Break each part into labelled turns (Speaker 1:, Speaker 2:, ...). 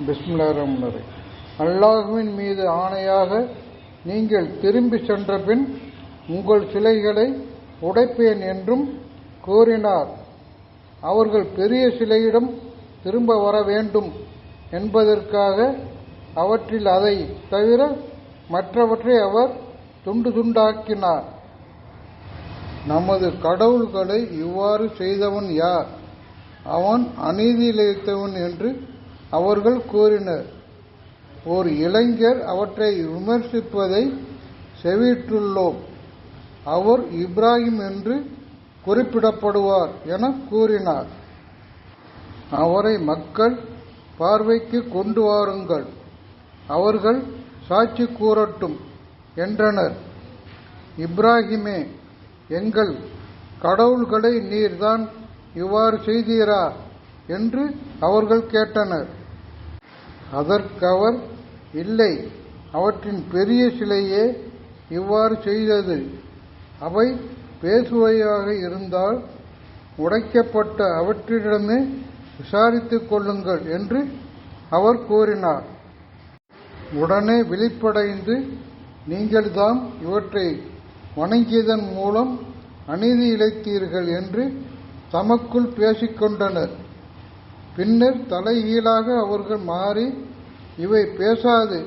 Speaker 1: பிஸ்மில்லாஹிர்ரஹ்மானிர்ரஹீம். அல்லாஹ்வின் மீது ஆணையாக நீங்கள் திரும்பி சென்றபின் உங்கள் சிலைகளை உடைப்பேன் என்றும் கூறினார். அவர்கள் பெரிய சிலையிடம் திரும்ப வர வேண்டும் என்பதற்காக அவற்றில் அதை தவிர மற்றவற்றை அவர் துண்டு துண்டாக்கினார். நமது கடவுள்களை இவ்வாறு செய்தவன் யார்? அவன் அநீதி இழைத்தவன் என்று அவர்கள் கூறினர். ஓர் இளைஞர் அவற்றை விமர்சிப்பதை செவியுற்றுள்ளோம். அவர் இப்ராஹிம் என்று குறிப்பிடப்படுவார் என கூறினார். அவரை மக்கள் பார்வைக்கு கொண்டு வாருங்கள், அவர்கள் சாட்சி கூறட்டும் என்றனர். இப்ராஹிமே, எங்கள் கடவுள்களை நீர்தான் இவ்வாறு செய்தீரா என்று அவர்கள் கேட்டனர். அதற்கவர், இல்லை, அவற்றின் பெரிய சிலையே இவ்வாறு செய்தது. அவை பேசுவையாக இருந்தால் உடைக்கப்பட்ட அவற்றிடமே விசாரித்துக் கொள்ளுங்கள் என்று அவர் கூறினார். உடனே விழிப்படைந்து, நீங்கள்தாம் இவற்றை வணங்கியதன் மூலம் அநீதி இழைத்தீர்கள் என்று தமக்குள் பேசிக்கொண்டனர். பின்னர் தலைகீழாக அவர்கள் மாறி, இவை பேசாது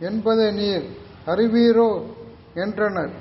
Speaker 1: என்பதை நீர் அறிவீரோ என்றனர்.